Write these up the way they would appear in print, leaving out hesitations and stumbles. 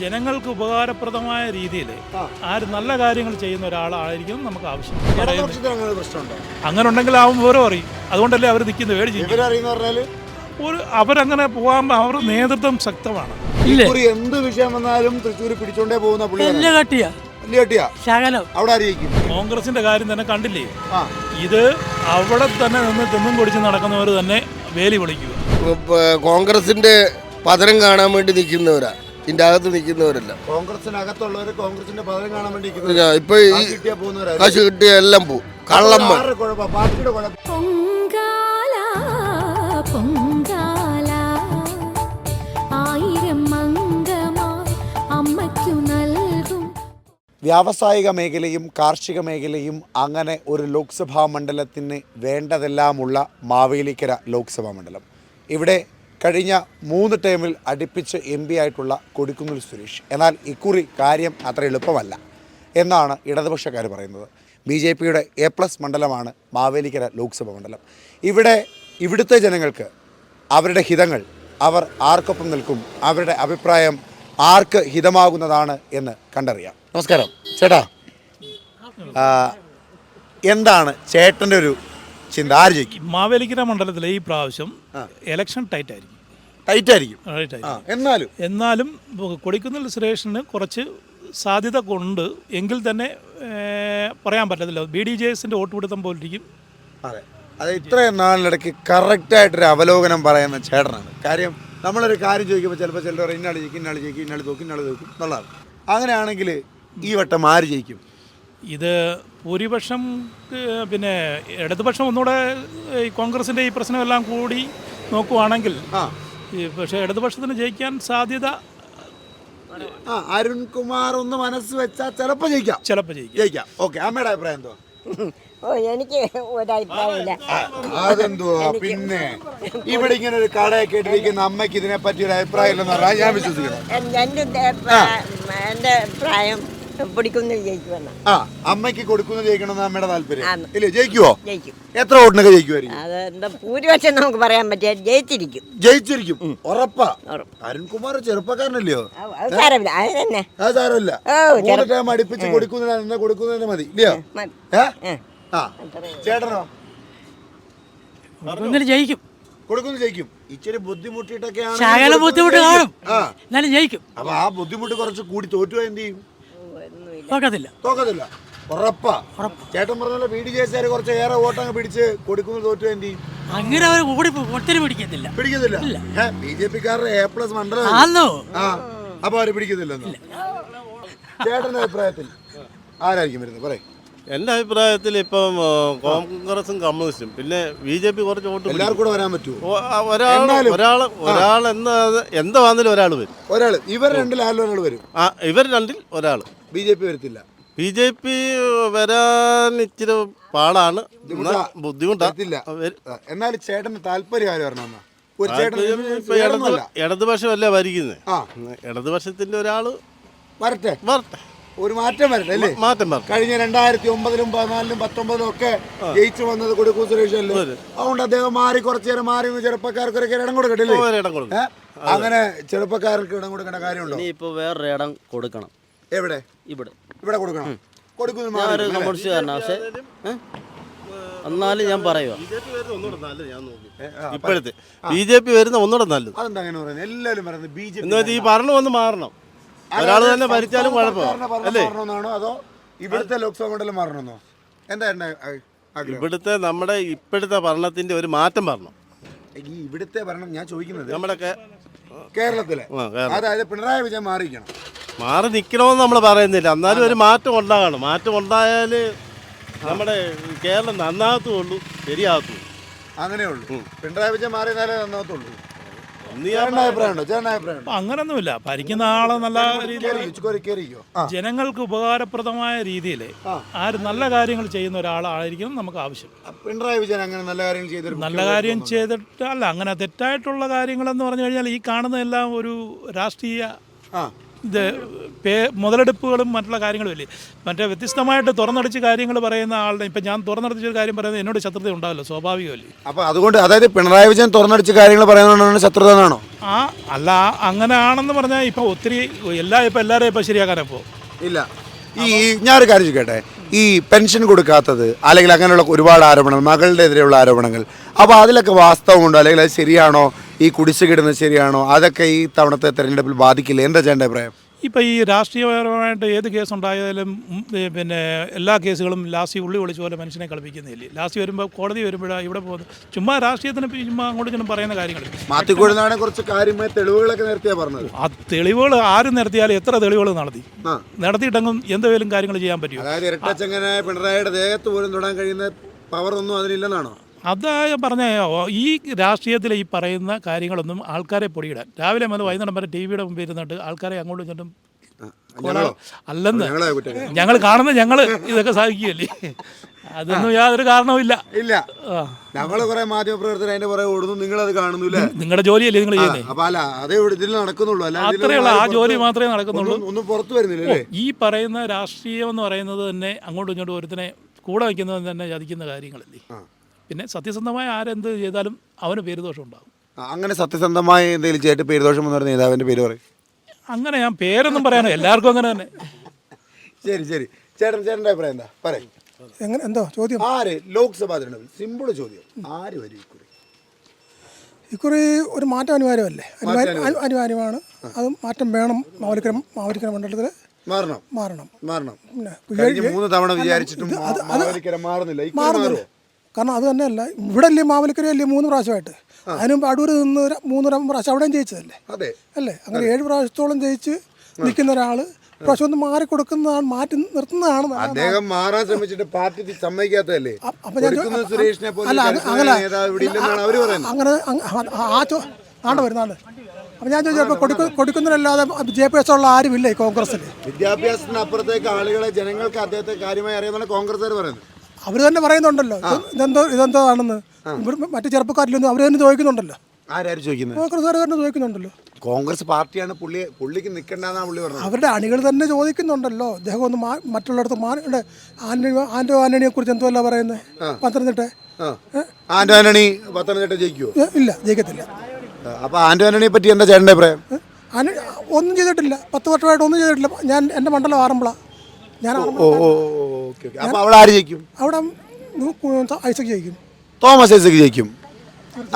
ജനങ്ങൾക്ക് ഉപകാരപ്രദമായ രീതിയിൽ ആര് നല്ല കാര്യങ്ങൾ ചെയ്യുന്ന ഒരാളായിരിക്കും നമുക്ക് ആവശ്യം. അങ്ങനെ ഉണ്ടെങ്കിൽ ആവും വിവരം അറിയും. അതുകൊണ്ടല്ലേ അവർ നിൽക്കുന്നത്. അവരങ്ങനെ പോകാൻ അവരുടെ നേതൃത്വം ശക്തമാണ്. എന്ത് വിഷയം വന്നാലും തൃശ്ശൂർ പിടിച്ചോണ്ടേ പോകുന്ന കോൺഗ്രസിന്റെ കാര്യം തന്നെ കണ്ടില്ലേ? ഇത് അവിടെ തന്നെ നിന്ന് തിന്നും കുടിച്ച് നടക്കുന്നവർ തന്നെ വേലി വിളിക്കുക. കോൺഗ്രസിന്റെ പതനം കാണാൻ വേണ്ടി നിൽക്കുന്നവരാ, ഇതിന്റെ അകത്ത് നിൽക്കുന്നവരല്ല. കോൺഗ്രസിനകത്തുള്ളവര് കോൺഗ്രസിന്റെ പതനം കാണാൻ വേണ്ടി ഇപ്പൊ കാശ് കിട്ടിയ എല്ലാം പോവും. കള്ളമ്മ വ്യാവസായിക മേഖലയും കാർഷിക മേഖലയും അങ്ങനെ ഒരു ലോക്സഭാ മണ്ഡലത്തിന് വേണ്ടതെല്ലാമുള്ള മാവേലിക്കര ലോക്സഭാ മണ്ഡലം. ഇവിടെ കഴിഞ്ഞ 3 ടേമിൽ അടുപ്പിച്ച് MP ആയിട്ടുള്ള കൊടിക്കുന്നിൽ സുരേഷ്. എന്നാൽ ഇക്കുറി കാര്യം അത്ര എളുപ്പമല്ല എന്നാണ് ഇടതുപക്ഷക്കാർ പറയുന്നത്. BJPയുടെ A+ മണ്ഡലമാണ് മാവേലിക്കര ലോക്സഭാ മണ്ഡലം. ഇവിടുത്തെ ജനങ്ങൾക്ക് അവരുടെ ഹിതങ്ങൾ, അവർ ആർക്കൊപ്പം നിൽക്കും, അവരുടെ അഭിപ്രായം ആർക്ക് ഹിതമാകുന്നതാണ് എന്ന് കണ്ടറിയാം. നമസ്കാരം ചേട്ടാ, എന്താണ് ചേട്ടൻ്റെ ഒരു ചിന്ത? ആര് ജയിക്കും? മാവേലിക്കര മണ്ഡലത്തിലെ ഈ പ്രാവശ്യം ഇലക്ഷൻ ടൈറ്റ് ആയിരിക്കും. എന്നാലും കൊടിക്കുന്നിൽ സുരേഷിന് കുറച്ച് സാധ്യത കൊണ്ട് എങ്കിൽ തന്നെ പറയാൻ പറ്റത്തില്ല. BDJSന്റെ വോട്ട് പിടുത്തം പോലിരിക്കും. അതെ, അത് ഇത്രയും നാളിനിടയ്ക്ക് കറക്റ്റായിട്ടൊരു അവലോകനം പറയുന്ന ചേട്ടനാണ്. കാര്യം നമ്മളൊരു കാര്യം ചോദിക്കുമ്പോൾ ചിലപ്പോൾ ചിലർ പറയും ഇന്നാൾ ജയിക്കും, ഇന്നാൾ ജയിക്കും, ഇന്നാൾ തോക്കും, ഇന്നാൾ തോക്കും എന്നുള്ളതാണ്. അങ്ങനെയാണെങ്കിൽ ഈ വട്ടം ആര് ജയിക്കും? ഇത് ഭൂരിപക്ഷം പിന്നെ ഇടതുപക്ഷം ഒന്നുകൂടെ കോൺഗ്രസിൻ്റെ ഈ പ്രശ്നമെല്ലാം കൂടി നോക്കുവാണെങ്കിൽ പക്ഷേ ഇടതുപക്ഷത്തിന് ജയിക്കാൻ സാധ്യത അരുൺകുമാർ ഒന്ന് മനസ്സ് വെച്ചാൽ ചിലപ്പോൾ ജയിക്കാം. ഓക്കെ, അമ്മയുടെ അഭിപ്രായം എന്തോ? എനിക്ക് ഒരഭിപ്രായമില്ല. അതെന്തുവാ പിന്നെ ഇവിടെ ഇങ്ങനെ ഒരു കടയൊക്കെ ഇട്ടിരിക്കുന്ന അമ്മയ്ക്ക് ഇതിനെ പറ്റി ഒരു അഭിപ്രായം ഇല്ലെന്ന് പറഞ്ഞാൽ ഞാൻ വിശ്വസിക്കണം. എന്റെ അഭിപ്രായം പിടിക്കുന്ന ജയിക്കുമെന്ന്. അമ്മയ്ക്ക് കൊടുക്കുന്ന ജയിക്കണമെന്ന് അമ്മയുടെ താല്പര്യം ഇല്ലേ? ജയിക്കുവോ? ജയിക്കും. എത്ര വോട്ടിനൊക്കെ ജയിക്കുമായിരിക്കും? അത് എന്താ ഭൂരിപക്ഷം നമുക്ക് പറയാൻ പറ്റിയ ജയിച്ചിരിക്കും. ഉറപ്പാ. അരുൺകുമാർ ചെറുപ്പക്കാരനല്ലയോ? അത് സാരമില്ല. അത് തന്നെ അത് സാരമില്ല. അടുപ്പിച്ച് കൊടുക്കുന്നതിന് മതി ഇല്ലയോ? ചേട്ടനോ? ജയിക്കും. കൊടുക്കുന്നു ജയിക്കും. ഇച്ചിരി ബുദ്ധിമുട്ടിട്ടൊക്കെയാണ് ജയിക്കും. അപ്പൊ ആ ബുദ്ധിമുട്ട് കുറച്ച് കൂടി തോറ്റുക എന്ത് ചെയ്യും? തോക്കത്തില്ല. ഉറപ്പാ. ചേട്ടൻ പറഞ്ഞ BDJS കുറച്ച് ഏറെ വോട്ടങ്ങ് പിടിച്ച് കൊടുക്കുന്നു തോറ്റുക എന്ത് ചെയ്യും? അങ്ങനെ അവർ ഒത്തിരി പിടിക്കത്തില്ല. BJPക്കാരുടെ A+ മണ്ഡലം. അപ്പൊ അവര് പിടിക്കുന്നില്ലെന്നോ? ചേട്ടന്റെ അഭിപ്രായത്തിൽ ആരായിരിക്കും വരുന്നത്? പറയും. എൻ്റെ അഭിപ്രായത്തിൽ ഇപ്പം കോൺഗ്രസും കമ്മ്യൂണിസ്റ്റും പിന്നെ BJP കുറച്ച് വോട്ട് എല്ലാവർക്കും കൂടെ വരാൻ പറ്റുമോ? ഒരാൾ എന്താ വന്നാലും ഒരാൾ വരും. ഇവർ രണ്ടിൽ ആരിലും ഒരാൾ വരും. ഇവർ രണ്ടിൽ ഒരാൾ. BJP വരത്തില്ല. BJP വരാൻ ഇച്ചിരി പാടാണ്, ബുദ്ധിമുട്ടില്ല. എന്നാലും ചേട്ടന് താല്പര്യം ആര് വരണമെന്നാ? ഇടതുപക്ഷമല്ലേ ഭരിക്കുന്നത്. ഇടതുപക്ഷത്തിന്റെ ഒരാൾ വരട്ടെ. ഒരു മാറ്റം വരട്ടെ അല്ലേ? കഴിഞ്ഞ 2009-ലും 2014-ലും 2019-ലും ഒക്കെ ജയിച്ചു വന്നത് കൊടുക്കും സുരേഷ് അല്ലേ? അതുകൊണ്ട് അദ്ദേഹം കുറച്ചു നേരം മാറി ചെറുപ്പക്കാർക്കൊക്കെ ഇടം കൊടുക്കട്ടെ. അങ്ങനെ ചെറുപ്പക്കാർക്ക് ഇടം കൊടുക്കേണ്ട കാര്യമുണ്ടോ? ഇപ്പൊ വേറൊരു ഇടം കൊടുക്കണം. എവിടെ? ഇവിടെ കൊടുക്കണം. പക്ഷെ എന്നാലും ഞാൻ പറയുക ഇപ്പോഴത്തെ BJP വരുന്ന ഒന്നുകൂടെ നല്ലത്. അതെന്താ അങ്ങനെ പറയുന്നത്? എല്ലാവരും പറയുന്നത് BJP ഈ ഭരണം ഒന്ന് മാറണം. ഒരാൾ തന്നെ ഭരിച്ചാലും കുഴപ്പമില്ല. അതോ ഇവിടുത്തെ ലോക്സഭാ മണ്ഡലം മാറണമെന്നോ? എന്താ ഇവിടുത്തെ നമ്മുടെ ഇപ്പോഴത്തെ ഭരണത്തിന്റെ ഒരു മാറ്റം വരണം. ഈ ഇവിടുത്തെ ഭരണം ഞാൻ ചോദിക്കുന്നത് നമ്മുടെ കേരളത്തിലെ, അതായത് പിണറായി വിജയൻ മാറി നിൽക്കണമെന്ന് നമ്മൾ പറയുന്നില്ല. എന്നാലും ഒരു മാറ്റം ഉണ്ടാകണം. മാറ്റം ഉണ്ടായാൽ നമ്മുടെ കേരളം നന്നാകത്തുള്ളൂ, ശരിയാകത്തുള്ളൂ. അങ്ങനെയുള്ളൂ. പിണറായി വിജയൻ മാറിയാലേ നന്നാകത്തുള്ളൂ. അങ്ങനൊന്നുമില്ല. ഭരിക്കുന്ന ആള് നല്ല രീതിയിൽ ജനങ്ങൾക്ക് ഉപകാരപ്രദമായ രീതിയിൽ ആര് നല്ല കാര്യങ്ങൾ ചെയ്യുന്ന ഒരാളായിരിക്കും നമുക്ക് ആവശ്യം. പിണറായി വിജയൻ അങ്ങനെ നല്ല കാര്യം ചെയ്തിട്ടല്ല. അങ്ങനെ തെറ്റായിട്ടുള്ള കാര്യങ്ങളെന്ന് പറഞ്ഞു കഴിഞ്ഞാൽ ഈ കാണുന്നതെല്ലാം ഒരു രാഷ്ട്രീയ ഇത് മുതലെടുപ്പുകളും മറ്റുള്ള കാര്യങ്ങളും ഇല്ലേ. മറ്റേ വ്യത്യസ്തമായിട്ട് തുറന്നടിച്ച് കാര്യങ്ങൾ പറയുന്ന ആളുടെ ഇപ്പം ഞാൻ തുറന്നടിച്ചൊരു കാര്യം പറയുന്നത് എന്നോട് ശത്രുത ഉണ്ടാവില്ല, സ്വാഭാവികമല്ലേ. അപ്പോൾ അതുകൊണ്ട് അതായത് പിണറായി വിജയൻ തുറന്നടിച്ച് കാര്യങ്ങൾ പറയുന്നതുകൊണ്ടാണ് ശത്രുത എന്നാണോ? അല്ല, അങ്ങനെ ആണെന്ന് പറഞ്ഞാൽ ഇപ്പം ഒത്തിരി ഇപ്പം എല്ലാവരെയും ഇപ്പം ശരിയാക്കാനപ്പോൾ ഇല്ല. ഈ ഞാനൊരു കാര്യം ചോദിക്കട്ടെ, ഈ പെൻഷൻ കൊടുക്കാത്തത് അല്ലെങ്കിൽ അങ്ങനെയുള്ള ഒരുപാട് ആരോപണങ്ങൾ, മകളുടെ എതിരെയുള്ള ആരോപണങ്ങൾ, അപ്പോൾ അതിലൊക്കെ വാസ്തവമുണ്ടോ അല്ലെങ്കിൽ അത് ശരിയാണോ? ഈ കുടിശ്ശികിടുന്നത് ശരിയാണോ? അതൊക്കെ ഈ തവണത്തെ തെരഞ്ഞെടുപ്പിൽ ബാധിക്കില്ല? എന്താ ചേട്ടൻ്റെ അഭിപ്രായം? ഇപ്പം ഈ രാഷ്ട്രീയപരമായിട്ട് ഏത് കേസുണ്ടായാലും പിന്നെ എല്ലാ കേസുകളും ലാസ്റ്റ് ഉള്ളി ഒളിച്ച പോലെ മനുഷ്യനെ കളിപ്പിക്കുന്നില്ലേ. ലാസ്റ്റ് വരുമ്പോൾ കോടതി വരുമ്പോഴാണ് ഇവിടെ പോകുന്നത്. ചുമ്മാ രാഷ്ട്രീയത്തിന് ചുമ്മാ അങ്ങോട്ട് ചെന്ന് പറയുന്ന കാര്യങ്ങൾ. മാത്തിക്കൊടുന്നാണ് കുറച്ച് കാര്യമായ തെളിവുകളൊക്കെ നേരത്തെ പറഞ്ഞത്. ആ തെളിവുകൾ ആരും നടത്തിയാലും എത്ര തെളിവുകൾ നടത്തിയിട്ടെങ്കിലും എന്തെങ്കിലും കാര്യങ്ങൾ ചെയ്യാൻ പറ്റുമോ? അതായത് ഇരട്ടച്ചങ്ങനെ പിണറായിയുടെ ദേഹത്ത് പോലും തൊടാൻ കഴിയുന്ന പവറൊന്നും അതിലില്ലെന്നാണോ? അതാ പറഞ്ഞ ഈ രാഷ്ട്രീയത്തിൽ ഈ പറയുന്ന കാര്യങ്ങളൊന്നും ആൾക്കാരെ പൊടിയിടാൻ രാവിലെ മുതൽ വൈകുന്നേരം വരെ ടി വിയുടെ മുമ്പിൽ ഇരുന്നിട്ട് ആൾക്കാരെ അങ്ങോട്ടും ഇങ്ങോട്ടും അല്ലെന്ന് ഞങ്ങൾ കാണുന്ന ഞങ്ങൾ ഇതൊക്കെ സാധിക്കുകയല്ലേ. അതൊന്നും യാതൊരു കാരണവുമില്ല. ഇല്ല, ഞങ്ങൾ കുറെ മാധ്യമപ്രവർത്തകർ അതിന്റെ പുറകെ ഓടുന്നു, നിങ്ങളത് കാണുന്നില്ല. നിങ്ങളുടെ ജോലിയല്ലേ നിങ്ങൾ ചെയ്യുന്നത്. അപ്പൊ അല്ല, അതേ ഇതിൽ നടക്കുന്നുള്ളൂ. അത്രയുള്ള ആ ജോലി മാത്രമേ നടക്കുന്നുള്ളൂ. ഒന്നും പുറത്തു വരുന്നില്ല. ഈ പറയുന്ന രാഷ്ട്രീയം എന്ന് പറയുന്നത് തന്നെ അങ്ങോട്ടും ഇങ്ങോട്ടും ഒരുത്തിനെ കൂടെ വയ്ക്കുന്നത് തന്നെ ചതിക്കുന്ന കാര്യങ്ങളല്ലേ. പിന്നെ സത്യസന്ധമായ ആരെന്ത് ചെയ്താലും അവന് പേരുദോഷം ഉണ്ടാകും. അങ്ങനെ സത്യസന്ധമായി എന്തെങ്കിലും ചെയ്തിട്ട് പേരുദോഷം എന്ന് പറഞ്ഞ നേതാവിന്റെ പേര് പറയും. അങ്ങനെ ഞാൻ പേരൊന്നും പറയാനോ, എല്ലാവർക്കും അങ്ങനെ തന്നെ. ശരി ശരി, ചേട്ടൻ്റെ അഭിപ്രായം എന്താ പറയും? എങ്ങനെ എന്തോ ചോദ്യം? ആര് ലോക്സഭാ തെരഞ്ഞെടുപ്പിൽ? സിമ്പിൾ ചോദ്യം, ആര് വരും ഇക്കുറി? ഇക്കുറി ഒരു മാറ്റം അനിവാര്യമല്ലേ? അനിവാര്യമാണ്. അത് മാറ്റം വേണം. മാവേലിക്കര മണ്ഡലത്തിൽ മാറണം. കഴിഞ്ഞ 3 തവണ വിചാരിച്ചിട്ടും മാറുന്നില്ല. കാരണം അത് തന്നെയല്ല, ഇവിടെ അല്ലേ മാവേലിക്കര അല്ലേ 3 പ്രാവശ്യമായിട്ട്. അതിന് മുമ്പ് അടൂർ നിന്ന് 3 പ്രാവശ്യം അവിടെയും ജയിച്ചതല്ലേ അല്ലേ? അങ്ങനെ 7 പ്രാവശ്യത്തോളം ജയിച്ച് നിൽക്കുന്ന ഒരാൾ പ്രാവശ്യം ഒന്ന് മാറി കൊടുക്കുന്നതാണ്, മാറ്റി നിർത്തുന്നതാണ്. അദ്ദേഹം മാറാൻ ശ്രമിച്ചിട്ട് പാർട്ടി സമ്മതിക്കാത്തതല്ലേ? അങ്ങനെ ആണ്ട് വരുന്നാണ്. അപ്പം ഞാൻ ചോദിച്ചപ്പോൾ കൊടുക്കുന്നതിനല്ലാതെ വിദ്യാഭ്യാസമുള്ള ആരുമില്ല ഈ കോൺഗ്രസ്സിൽ. വിദ്യാഭ്യാസത്തിന് അപ്പുറത്തേക്ക് ആളുകളെ, ജനങ്ങൾക്ക് അദ്ദേഹത്തെ കാര്യമായി അറിയാമെന്നാണ് കോൺഗ്രസ്സുകാർ പറയുന്നത്. അവർ തന്നെ പറയുന്നുണ്ടല്ലോ ഇതെന്താണെന്ന്. മറ്റു ചെറുപ്പക്കാരിലൊന്നും അവർ തന്നെ ചോദിക്കുന്നുണ്ടല്ലോ. ആരും ചോദിക്കുന്നത്? കോൺഗ്രസ്സുകാർ തന്നെ ചോദിക്കുന്നുണ്ടല്ലോ. കോൺഗ്രസ് പാർട്ടിയാണ് പുള്ളിക്ക് നിൽക്കേണ്ടതെന്നാണ് പുള്ളി പറഞ്ഞത്. അവരുടെ അണികൾ തന്നെ ചോദിക്കുന്നുണ്ടല്ലോ. അദ്ദേഹം ഒന്ന് മറ്റുള്ളിടത്ത് ആന്റോ ആന്റണിയെ കുറിച്ച് എന്തോല്ല പറയുന്നത്? പത്തനംതിട്ട ആന്റോ ആന്റണി പത്തനംതിട്ട ജയിക്കുമോ? ഇല്ല, ജയിക്കത്തില്ല. അപ്പോൾ ആന്റോ ആന്റണിയെ പറ്റി എന്താ ചേട്ടൻ്റെ അഭിപ്രായം? ഒന്നും ചെയ്തിട്ടില്ല, 10 വർഷമായിട്ട് ഒന്നും ചെയ്തിട്ടില്ല. ഞാൻ എൻ്റെ മണ്ഡലം ആറന്മുള. ഞാൻ അപ്പോൾ അവിടെ ആര് ജയിക്കും? അവിടെ ഐസക് ജയിക്കും. തോമസ് ഐസക് ജയിക്കും.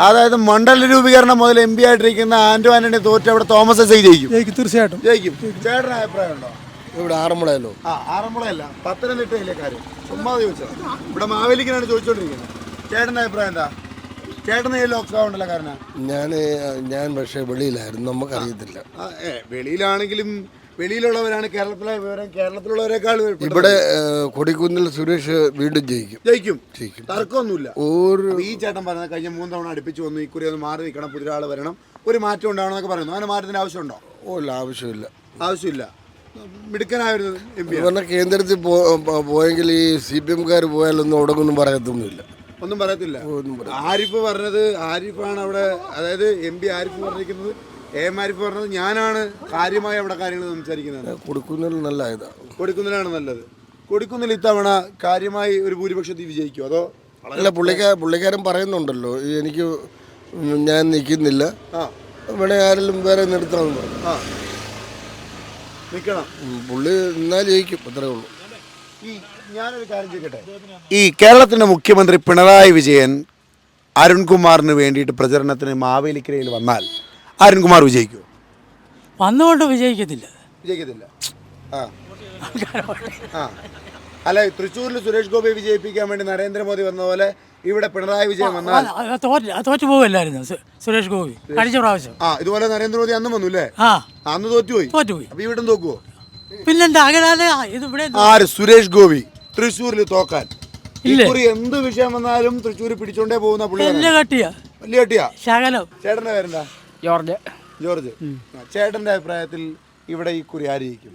അതായത് മണ്ഡല രൂപീകരണം മുതൽ MP ആയിട്ടിരിക്കുന്ന ആന്റോ ആന്റണി തോറ്റ് അവിടെ തോമസ് ഐസക് ജയിക്കും. തീർച്ചയായിട്ടും ജയിക്കും. ചേട്ടന് അഭിപ്രായം ഉണ്ടോ? ഇവിടെ ആറന്മുളയല്ലോ. ആറന്മുളയല്ല, പത്തനംതിട്ടയിലെ കാര്യം ചുമ്മാ ചോദിച്ചത്. ഇവിടെ മാവേലിക്കനാണ് ചോദിച്ചോണ്ടിരിക്കുന്നത്. ചേട്ടൻ്റെ അഭിപ്രായം എന്താ? ചേട്ടന് ഈ ലോക്സഭ ഉണ്ടല്ലോ കാരണം. ഞാൻ പക്ഷേ വെളിയിലായിരുന്നു, നമുക്കറിയത്തില്ല. വെളിയിലാണെങ്കിലും വെളിയിലുള്ളവരാണ് കേരളത്തിലെ വിവരം. കേരളത്തിലുള്ളവരെക്കാൾ ഇവിടെ കൊടിക്കുന്നിൽ സുരേഷ് വീണ്ടും ജയിക്കും. തർക്കമൊന്നുമില്ല. ഈ ചേട്ടൻ പറഞ്ഞത് കഴിഞ്ഞ 3 തവണ അടുപ്പിച്ച് വന്നു, ഇക്കുറി ഒന്ന് മാറി നിൽക്കണം, പുതിയ ആൾ വരണം, ഒരു മാറ്റം ഉണ്ടാവണമെന്നൊക്കെ പറയുന്നു. അങ്ങനെ മാറ്റത്തിന് ആവശ്യമുണ്ടോ? ഇല്ല, ആവശ്യമില്ല. മിടുക്കനായിരുന്നു MP. പറഞ്ഞാൽ കേന്ദ്രത്തിൽ പോയെങ്കിൽ ഈ CPM-കാർ പോയാലൊന്നും ഉടങ്ങൊന്നും പറയത്തൊന്നുമില്ല. ഒന്നും പറയത്തില്ല. ആരിഫ് പറഞ്ഞത്, ആരിഫാണ് അവിടെ, അതായത് MP ആരിഫ് പറഞ്ഞിരിക്കുന്നത്, ആരിഫ് പറഞ്ഞത് ഞാനാണ് കാര്യമായി അവിടെ കാര്യങ്ങൾ സംസാരിക്കുന്നത്. കൊടുക്കുന്നിലാണ് നല്ലത്. കൊടുക്കുന്നിൽ ഇത്തവണ കാര്യമായി ഒരു ഭൂരിപക്ഷത്തിൽ വിജയിക്കും അതോ? അല്ല, പുള്ളിക്കാരൻ പറയുന്നുണ്ടല്ലോ, എനിക്ക് ഞാൻ നിൽക്കുന്നില്ല, ഇവിടെ ആരെങ്കിലും വേറെ നിർത്തണം നിൽക്കണം. പുള്ളി നിന്നാൽ ജയിക്കും, അത്രേ ഉള്ളൂ. ഞാനൊരു കാര്യം ചോദിക്കട്ടെ, ഈ കേരളത്തിൻ്റെ മുഖ്യമന്ത്രി പിണറായി വിജയൻ അരുൺകുമാറിന് വേണ്ടിയിട്ട് പ്രചരണത്തിന് മാവേലിക്കരയിൽ വന്നാൽ അരുൺകുമാർ വിജയിക്കുമോ? വന്നുകൊണ്ട് വിജയിക്കത്തില്ല. അല്ല, തൃശ്ശൂരിൽ സുരേഷ് ഗോപിയെ വിജയിപ്പിക്കാൻ വേണ്ടി നരേന്ദ്രമോദി വന്ന പോലെ ഇവിടെ പിണറായി വിജയൻ വന്നാൽ തോറ്റു പോവല്ലായിരുന്നു സുരേഷ് ഗോപി കഴിഞ്ഞ പ്രാവശ്യം. ഇതുപോലെ നരേന്ദ്രമോദി അന്ന് വന്നു അല്ലേ? അന്ന് തോറ്റുപോയി. അപ്പൊ ഇവിടെ തോക്കുവോ? പിന്നെന്താ അങ്ങനെ ഇത് ഇവിടെ ആര്? സുരേഷ് ഗോപി തൃശ്ശൂരിൽ തോക്കാൻ എന്ത് വിഷയം വന്നാലും തൃശ്ശൂർ പിടിച്ചോണ്ടേ പോകുന്ന പുള്ളി. വലിയ കട്ടിയാ. ശകലം. ചേട്ടന്റെ പേരെന്താ? ജോർജ്. ചേട്ടന്റെ അഭിപ്രായത്തിൽ ഇവിടെ ഈ കുറി ആര് ജയിക്കും?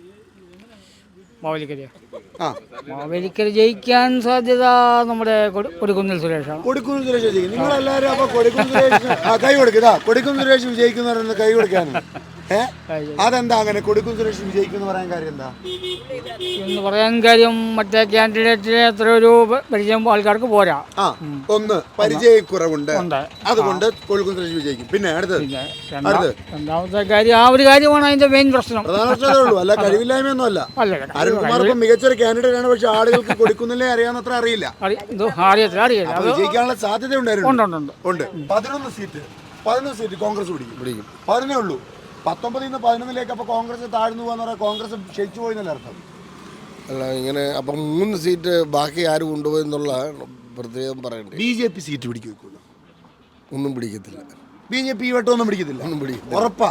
മാവേലിക്കര ജയിക്കാൻ സാധ്യത നമ്മുടെ കൊടിക്കുന്നിൽ സുരേഷാണ്. കൊടിക്കുന്നിൽ സുരേഷ് ജയിക്കും. നിങ്ങളെല്ലാവരും അപ്പൊ കൊടിക്കുന്നിൽ സുരേഷ് കൈ കൊടുക്കുക. കൊടിക്കുന്നിൽ സുരേഷ് വിജയിക്കുന്ന കൈ കൊടുക്കാനും അതെന്താ അങ്ങനെ കൊടുക്കും സുരേഷ് വിജയിക്കും പറയാൻ കാര്യം എന്താ? എന്ന് പറയാൻ കാര്യം മറ്റേ കാൻഡിഡേറ്റിന് എത്ര ഒരു പരിചയം ആൾക്കാർക്ക് പോരാ. ഒന്ന് പരിചയക്കുറവുണ്ട്, അതുകൊണ്ട് കൊടുക്കും സുരേഷ് വിജയിക്കും. പിന്നെ അടുത്തത് രണ്ടാമത്തെ കാര്യം ആ ഒരു കാര്യമാണ് അതിന്റെ മെയിൻ പ്രശ്നം. അല്ല കഴിവില്ലായ്മയൊന്നും അല്ല. അരുൺകുമാർ ഇപ്പം മികച്ചൊരു കാൻഡിഡേറ്റ് ആണ്, പക്ഷെ ആളുകൾക്ക് കൊടുക്കുന്നില്ലേ അറിയാവുന്നത്ര അറിയില്ല. വിജയിക്കാനുള്ള സാധ്യത ഉണ്ടായിരുന്നു. 11 സീറ്റ് കോൺഗ്രസ് പിടിക്കും. 11 ഉള്ളൂ. 19 നിന്ന് 11 അപ്പൊ കോൺഗ്രസ് താഴ്ന്നു പോകാന്ന് പറയാം. കോൺഗ്രസ് ക്ഷയിച്ചു പോയി എന്നല്ല അർത്ഥം. അല്ല ഇങ്ങനെ അപ്പം 3 സീറ്റ് ബാക്കി ആര് കൊണ്ടുപോയി എന്നുള്ള പ്രത്യേകം പറയണ്ടേ. BJP സീറ്റ് പിടിക്കുള്ളൂ. ഒന്നും പിടിക്കത്തില്ല. BJP ഈ വട്ടം ഒന്നും പിടിക്കത്തില്ല. ഉറപ്പ്.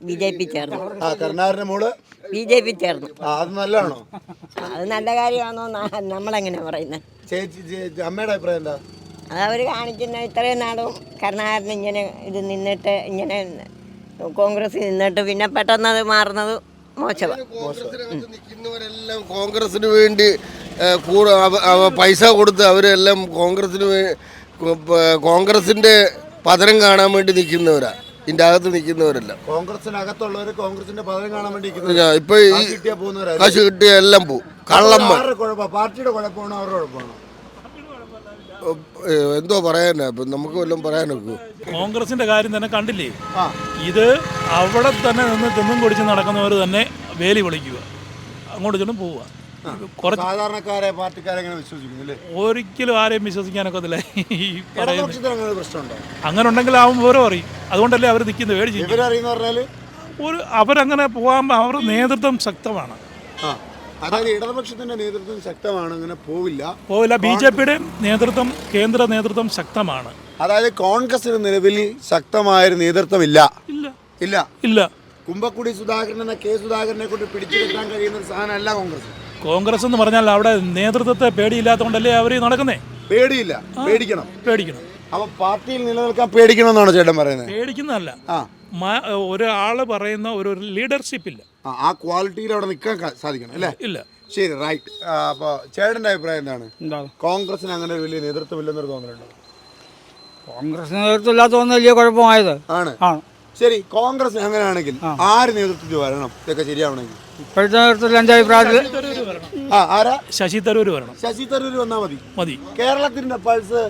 BJP ചേർന്നു. കരുണാകരന്റെ മോള് BJP ചേർന്നു. അത് നല്ലതാണോ? അത് നല്ല കാര്യമാണോ നമ്മളെങ്ങനെ പറയുന്നത്? ചേച്ചി അമ്മയുടെ അഭിപ്രായം എന്താ? അതവർ കാണിക്കുന്ന ഇത്രയും നാളും കരുണാകരൻ ഇങ്ങനെ ഇത് നിന്നിട്ട് ഇങ്ങനെ കോൺഗ്രസ് നിന്നിട്ട് പിന്നെ പെട്ടെന്ന് അത് മാറുന്നത് മോശമാണ്. നിൽക്കുന്നവരെല്ലാം കോൺഗ്രസിന് വേണ്ടി പൈസ കൊടുത്ത് അവരെല്ലാം കോൺഗ്രസിന്റെ പതനം കാണാൻ വേണ്ടി നിൽക്കുന്നവരാ. ഇതിന്റെ അകത്ത് നിൽക്കുന്നവരല്ല. കോൺഗ്രസിനകത്തുള്ളവർ കോൺഗ്രസിന്റെ പതനം കാണാൻ വേണ്ടി ഇപ്പൊ ഈ കാശ് കിട്ടിയ എല്ലാം പോവും. കള്ളന്മാർ. പാർട്ടിയുടെ കുഴപ്പമാണോ അവരുടെ കുഴപ്പമാണോ? എന്തോ പറയാനാ നമുക്ക് വല്ലതും പറയാനൊക്കെ. കോൺഗ്രസിന്റെ കാര്യം തന്നെ കണ്ടില്ലേ? ഇത് അവിടെ തന്നെ നിന്ന് തിന്നും കുടിച്ച് നടക്കുന്നവർ തന്നെ വേലി വിളിക്കുക, അങ്ങോട്ട് ചെല്ലും പോവുക. സാധാരണക്കാരെ പാർട്ടിക്കാരെ ഒരിക്കലും ആരെയും വിശ്വസിക്കാനൊക്കത്തില്ല. ഈ അങ്ങനെ ഉണ്ടെങ്കിൽ ആവും വിവരം അറിയും. അതുകൊണ്ടല്ലേ അവർ നിൽക്കുന്നത്. അവരങ്ങനെ പോകാൻ അവരുടെ നേതൃത്വം ശക്തമാണ്. അതായത് ഇടതുപക്ഷത്തിന്റെ നേതൃത്വം ശക്തമാണ്, അങ്ങനെ പോവില്ല. BJPയുടെ നേതൃത്വം, കേന്ദ്ര നേതൃത്വം ശക്തമാണ്. അതായത് കോൺഗ്രസിന് നിലവിൽ ശക്തമായൊരു നേതൃത്വം ഇല്ല. കുമ്പക്കുടി സുധാകരൻ എന്ന K സുധാകരനെ കൊണ്ട് പിടിച്ചെടുക്കാൻ കഴിയുന്ന ഒരു സാധനമല്ല കോൺഗ്രസ് എന്ന് പറഞ്ഞാൽ അവിടെ നേതൃത്വത്തെ പേടിയില്ലാത്തതുകൊണ്ടല്ലേ അവർ നടക്കുന്നേ. പേടിയില്ല, പേടിക്കണം. അപ്പൊ പാർട്ടിയിൽ നിലനിൽക്കാൻ പേടിക്കണമെന്നാണ് ചേട്ടൻ പറയുന്നത്? പേടിക്കുന്നതല്ല, ഒരാള് പറയുന്ന ഒരു ലീഡർഷിപ്പ് ഇല്ല. ആ ക്വാളിറ്റിയിൽ അവിടെ നിൽക്കാൻ സാധിക്കണം അല്ലേ? ഇല്ല. ശരി, റൈറ്റ്. അപ്പോൾ ചേട്ടൻ്റെ അഭിപ്രായം എന്താണ്? കോൺഗ്രസിന് അങ്ങനെ ഒരു വലിയ നേതൃത്വം ഇല്ലെന്നൊരു തോന്നലുണ്ടോ? കോൺഗ്രസിന് നേതൃത്വം ഇല്ലാത്തതൊന്നും വലിയ കുഴപ്പമായത് ആണ്. ശരി, കോൺഗ്രസിന് അങ്ങനെയാണെങ്കിൽ ആര് നേതൃത്വത്തിൽ വരണം ഇതൊക്കെ ശരിയാവണമെങ്കിൽ? ഇപ്പോഴത്തെ നേതൃത്വത്തിൽ എൻ്റെ അഭിപ്രായത്തിൽ ശശി തരൂർ വരണം. ശശി തരൂർ വന്നാൽ മതി. കേരളത്തിന്റെ പൾസ്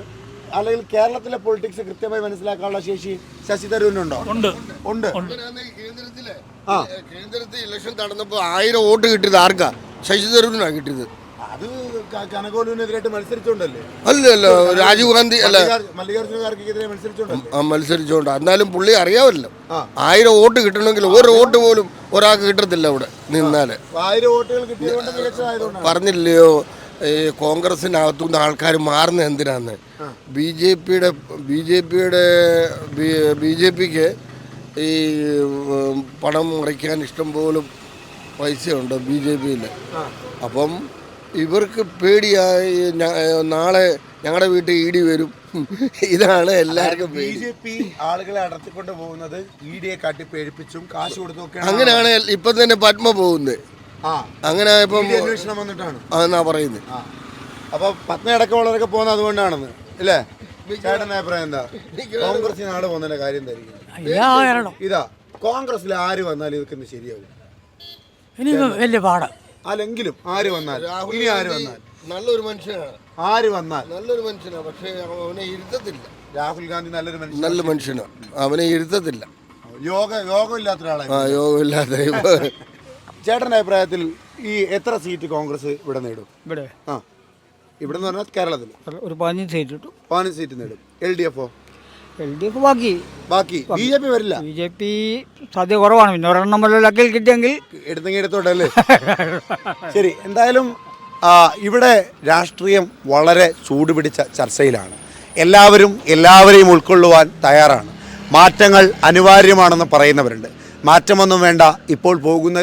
അല്ലെങ്കിൽ കേരളത്തിലെ പൊളിറ്റിക്സ് കൃത്യമായി മനസ്സിലാക്കാനുള്ള ശേഷി ശശി തരൂരിനുണ്ടോ? ഉണ്ട്. കേന്ദ്രത്തിൽ ഇലക്ഷൻ നടന്നപ്പോൾ 1000 വോട്ട് കിട്ടിയത് ആർക്കാ? ശശി തരൂരിനാണ് കിട്ടിയത്. അത് കനകോലുവിനെതിരായിട്ട് മത്സരിച്ചോണ്ടല്ലേ? അല്ലല്ലോ, രാജീവ് ഗാന്ധി അല്ല, മല്ലികാർജുന ഖാർഗെക്കെതിരെ മത്സരിച്ചോണ്ട്. എന്നാലും പുള്ളി അറിയാമല്ലോ, 1000 വോട്ട് കിട്ടണമെങ്കിൽ ഒരു വോട്ട് പോലും ഒരാൾക്ക് കിട്ടത്തില്ല അവിടെ നിന്നാല്. 1000 വോട്ടുകൾ കിട്ടിയതുകൊണ്ട് മികച്ചതായതുകൊണ്ട് പറഞ്ഞില്ലയോ ഈ കോൺഗ്രസിനകത്തുനിന്ന് ആൾക്കാർ മാറുന്നത് എന്തിനാന്ന്? BJPക്ക് ഈ പണം മറിക്കാൻ ഇഷ്ടം പോലും പൈസയുണ്ട് BJPയിൽ. അപ്പം ഇവർക്ക് പേടിയായി നാളെ ഞങ്ങളുടെ വീട്ടിൽ ED വരും. ഇതാണ് എല്ലാവർക്കും. BJP ആളുകളെ അടർത്തിക്കൊണ്ട് പോകുന്നത് EDയെ കാട്ടി പേടിപ്പിച്ചും കാശ് കൊടുത്തൊക്കെ. അങ്ങനെയാണ് ഇപ്പം തന്നെ പത്മ പോകുന്നത്. അങ്ങനെ ഇപ്പം അന്വേഷണം വന്നിട്ടാണ് എന്നാ പറയുന്നത്. അപ്പൊ പത്മ അടക്കമുള്ളവരൊക്കെ പോകുന്നത് അതുകൊണ്ടാണെന്ന് അല്ലേ? ചേട്ടൻ്റെ അഭിപ്രായം എന്താ? കോൺഗ്രസിന് ആള് പോകുന്നതിന്റെ കാര്യം എന്തായിരിക്കും? ഇതാ, കോൺഗ്രസിൽ ആര് വന്നാലും ഇതൊക്കെ ശരിയാവും. വലിയ പാടാ. അല്ലെങ്കിലും ആര് വന്നാൽ, ഇനി ആര് വന്നാൽ നല്ലൊരു മനുഷ്യനാണ്. ആര് വന്നാൽ നല്ലൊരു മനുഷ്യനാണ്, പക്ഷേ അവനെ ഇരുത്തത്തില്ല. രാഹുൽ ഗാന്ധി നല്ലൊരു മനുഷ്യൻ, നല്ല മനുഷ്യനാണ്, അവനെ ഇരുത്തത്തില്ല. യോഗമില്ലാത്ത ഒരാളാണ്. യോഗമില്ലാത്ത. ചേട്ടൻ്റെ അഭിപ്രായത്തിൽ ഈ എത്ര സീറ്റ് കോൺഗ്രസ് ഇവിടെ നേടും? ഇവിടെ എന്ന് പറഞ്ഞാൽ കേരളത്തിൽ ഒരു 15 സീറ്റ് കിട്ടും. 15 സീറ്റ് നേടും. LDF ബാക്കി BJP വരില്ല. BJP സാധ്യത കുറവാണ്. പിന്നെ ഒരെണ്ണം വല്ല ലക്കിൽ കിട്ടിയെങ്കിൽ എടുത്തെങ്കിൽ എടുത്തോട്ടല്ലേ? ശരി, എന്തായാലും ഇവിടെ രാഷ്ട്രീയം വളരെ ചൂടുപിടിച്ച ചർച്ചയിലാണ്. എല്ലാവരെയും ഉൾക്കൊള്ളുവാൻ തയ്യാറാണ്. മാറ്റങ്ങൾ അനിവാര്യമാണെന്ന് പറയുന്നവരുണ്ട്. മാറ്റമൊന്നും വേണ്ട, ഇപ്പോൾ പോകുന്ന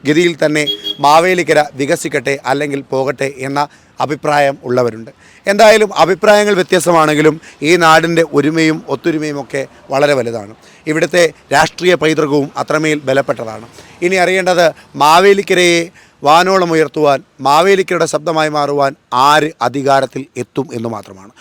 ഗതിയിൽ തന്നെ മാവേലിക്കര വികസിക്കട്ടെ അല്ലെങ്കിൽ പോകട്ടെ എന്ന അഭിപ്രായം ഉള്ളവരുണ്ട്. എന്തായാലും അഭിപ്രായങ്ങൾ വ്യത്യസ്തമാണെങ്കിലും ഈ നാടിൻ്റെ ഒരുമയും ഒത്തൊരുമയും ഒക്കെ വളരെ വലുതാണ്. ഇവിടുത്തെ രാഷ്ട്രീയ പൈതൃകവും അത്രമേൽ ബലപ്പെട്ടതാണ്. ഇനി അറിയേണ്ടത് മാവേലിക്കരയെ വാനോളം ഉയർത്തുവാൻ, മാവേലിക്കരയുടെ ശബ്ദമായി മാറുവാൻ ആര് അധികാരത്തിൽ എത്തും എന്ന് മാത്രമാണ്.